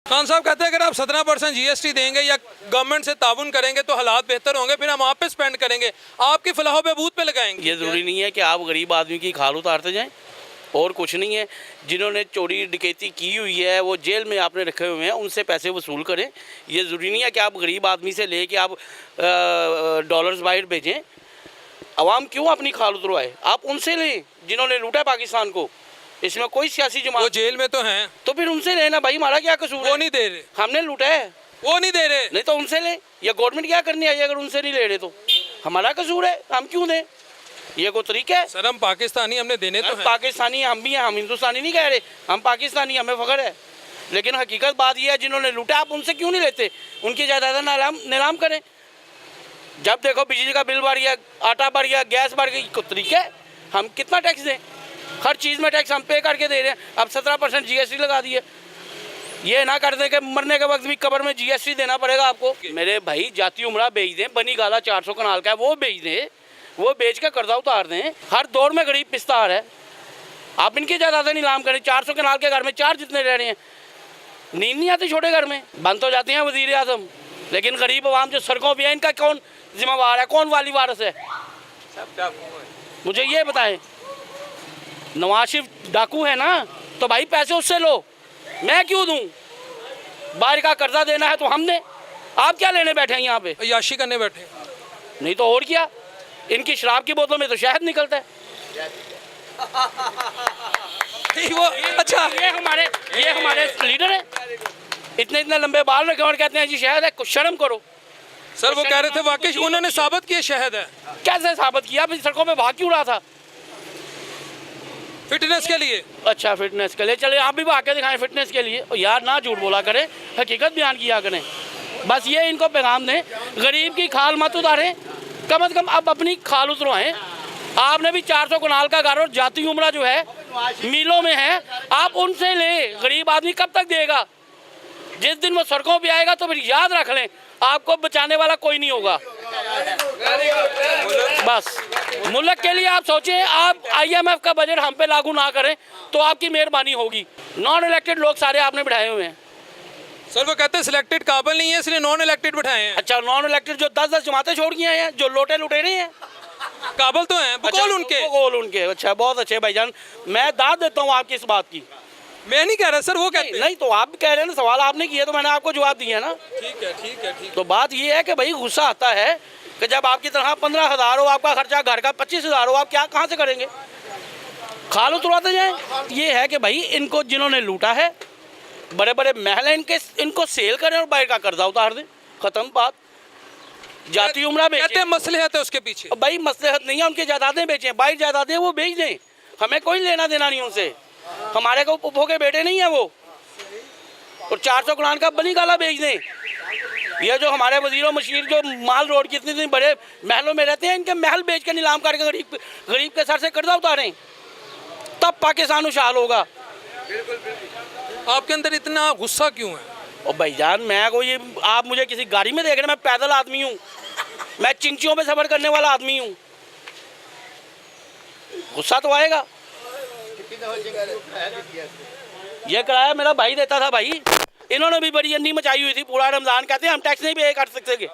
खान साहब कहते हैं अगर आप 17% GST देंगे या गवर्नमेंट से ताउन करेंगे तो हालात बेहतर होंगे, फिर हम आप पे स्पेंड करेंगे, आपकी फलाह बहबूद पे लगाएंगे। ये ज़रूरी नहीं है कि आप गरीब आदमी की खाल उतारते जाएं, और कुछ नहीं है। जिन्होंने चोरी डकैती की हुई है वो जेल में आपने रखे हुए हैं, उनसे पैसे वसूल करें। ये ज़रूरी नहीं है कि आप गरीब आदमी से ले कि आप डॉलर्स बाहर भेजें। अवाम क्यों अपनी खाल उतरवाए? आप उनसे लें जिन्होंने लूटा पाकिस्तान को। इसमें कोई सियासी वो जमात, जेल में तो हैं, तो फिर उनसे लेना भाई, हमारा क्या कसूर है? वो नहीं दे रहे, हमने लूटा है, वो नहीं दे रहे। नहीं तो उनसे लें। या गवर्नमेंट क्या करनी है अगर उनसे नहीं ले रहे तो? हमारा कसूर है, हम क्यों दें? ये कोई तरीका है? सर हम पाकिस्तानी, हमने देने तो हैं। पाकिस्तानी हम भी हैं, हम हिंदुस्तानी नहीं कह रहे, हम पाकिस्तानी, हमें फ़ख्र है। लेकिन हकीकत बात यह है जिन्होंने लूटा आप उनसे क्यों नहीं लेते? उनकी जायदाद नीलाम करें। जब देखो बिजली का बिल बढ़ गया, आटा बढ़ गया, गैस बढ़ गई, कोई तरीका है? हम कितना टैक्स दें? हर चीज़ में टैक्स हम पे करके दे रहे हैं। अब 17% GST लगा दिए। ये ना कर दें कि मरने के वक्त भी कब्र में GST देना पड़ेगा आपको। मेरे भाई जाती उमरा बेच दें, बनी गाला 400 कनाल का है वो बेच दें, वो बेच के कर्जा उतार दें। हर दौर में गरीब पिस्तार है। आप इनकी जायदादें नीलाम करें। 400 कनाल के घर में 4 जितने रह रहे हैं, नींद नहीं आती छोटे घर में। बंद तो जाती हैं वज़ीर आज़म, लेकिन गरीब आवाम जो सड़कों पर है इनका कौन जिम्मेवार है? कौन वाली वारस है? मुझे ये बताएं। नवाज शरीफ डाकू है ना, तो भाई पैसे उससे लो, मैं क्यों दूं? बाहर का कर्जा देना है तो हम दें। आप क्या लेने बैठे हैं यहाँ पे? याशी करने बैठे। नहीं तो और क्या? इनकी शराब की बोतलों में तो शहद निकलता है। वो अच्छा, ये हमारे लीडर हैं, इतने इतने लंबे बाल रखे और कहते हैं जी शहद है। कुछ शर्म करो। सर वो कह रहे थे वाकई उन्होंने साबित किया शहद है। कैसे साबित किया? अभी सड़कों पे भाग क्यों रहा था? फिटनेस के लिए। अच्छा, फिटनेस के लिए। चले आप भी भाग के दिखाएं फिटनेस के लिए। और यार ना झूठ बोला करें, हकीकत बयान किया करें। बस ये इनको पैगाम दें, गरीब की खाल मत उतारें, कम से कम अब अपनी खाल उतरवाएं। आपने भी 400 कनाल का घर और जाती उमरा जो है मीलों में है, आप उनसे लें। गरीब आदमी कब तक देगा? जिस दिन वो सड़कों पे आएगा तो फिर याद रख लें, आपको बचाने वाला कोई नहीं होगा। बस मुल्क के लिए आप सोचें। आप IMF का बजट हम पे लागू ना करें तो आपकी मेहरबानी होगी। नॉन इलेक्टेड लोग सारे आपने बिठाए हुए हैं। सर वो कहते हैं सिलेक्टेड काबिल नहीं है इसलिए नॉन इलेक्टेड बिठाए हैं। अच्छा, नॉन इलेक्टेड जो 10-10 जमातें छोड़ गए हैं, जो लोटे लुटेरे हैं, काबिल तो हैं, बकौल उनके। बकौल उनके। अच्छा, बहुत अच्छे भाईजान, मैं दाद देता हूँ आपकी इस बात की। मैं नहीं कह रहा सर, वो कहते नहीं तो आप कह रहे हैं ना, सवाल आपने किया तो मैंने आपको जवाब दिया ना। ठीक है ठीक है ठीक। तो बात ये है कि भाई गुस्सा आता है कि जब आपकी तरह 15,000 हो आपका खर्चा, घर का 25,000 हो, आप क्या कहाँ से करेंगे? खाल उतरवाते जाएं। ये है कि भाई इनको जिन्होंने लूटा है, बड़े बड़े महल हैं इनको सेल करें और बाहर का कर्जा उतार दें। खत्म बात। जाती उमरा कहते हैं मसलहत है उसके पीछे। भाई मसलहत नहीं है, उनकी जायदादें बेचें, बाहर जायदादें वो बेच दें, हमें कोई लेना देना नहीं उनसे। हमारे को उपभोग के बेटे नहीं है वो। और 400 कनाल का बनी गाला बेच दें। ये जो हमारे वजीरों मशीर जो माल रोड की इतने बड़े महलों में रहते हैं, इनके महल बेच के नीलाम करके गरीब के सर से कर्जा उतारें, तब पाकिस्तान खुशहाल होगा। आपके अंदर इतना गुस्सा क्यों है? और भाईजान मैं कोई, आप मुझे किसी गाड़ी में देख रहे हैं? मैं पैदल आदमी हूँ, मैं चिंचियों पे सफर करने वाला आदमी हूँ। गुस्सा तो आएगा। ये किराया मेरा भाई देता था भाई। इन्होंने भी बड़ी अन्नी मचाई हुई थी पूरा रमजान। कहते हैं हम टैक्स नहीं पे कर सकते।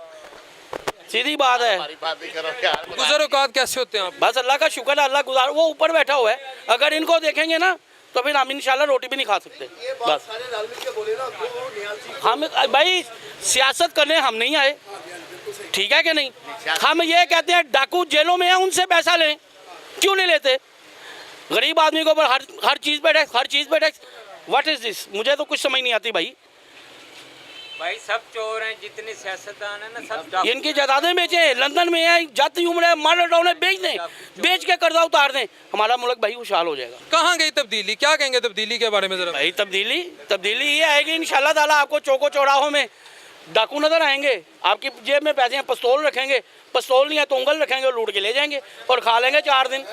सीधी बात है। गुज़र औकात कैसे होते हैं आप? बस अल्लाह का शुक्र है, अल्लाह गुजार, वो ऊपर बैठा हुआ है। अगर इनको देखेंगे ना तो फिर हम इंशाल्लाह रोटी भी नहीं खा सकते। बस हम भाई सियासत करने हम नहीं आए, ठीक है कि नहीं? हम ये कहते हैं डाकू जेलों में हैं, उनसे पैसा लें। क्यों नहीं लेते? गरीब आदमी के ऊपर हर चीज़ पे टैक्स, हर चीज़ पे टैक्स। What is this? मुझे तो कुछ समझ नहीं आती भाई। सब चोर हैं, जितने सियासतदान हैं ना सब। इनकी जायदादें बेचें, लंदन में है, जाती उम्र है, माडल टाउन है, बेच दें, बेच के कर्जा उतार दें, हमारा मुल्क भाई खुशहाल हो जाएगा। कहाँ गई तब्दीली? क्या कहेंगे तब्दीली के बारे में जरा? भाई तब्दीली ये आएगी इंशाल्लाह ताला। आपको चौकों चौराहों में डाकू नजर आएंगे, आपकी जेब में पैसे हैं, पिस्तौल रखेंगे, पिस्तौल नहीं है तो उंगल रखेंगे और लूट के ले जाएंगे और खा लेंगे 4 दिन।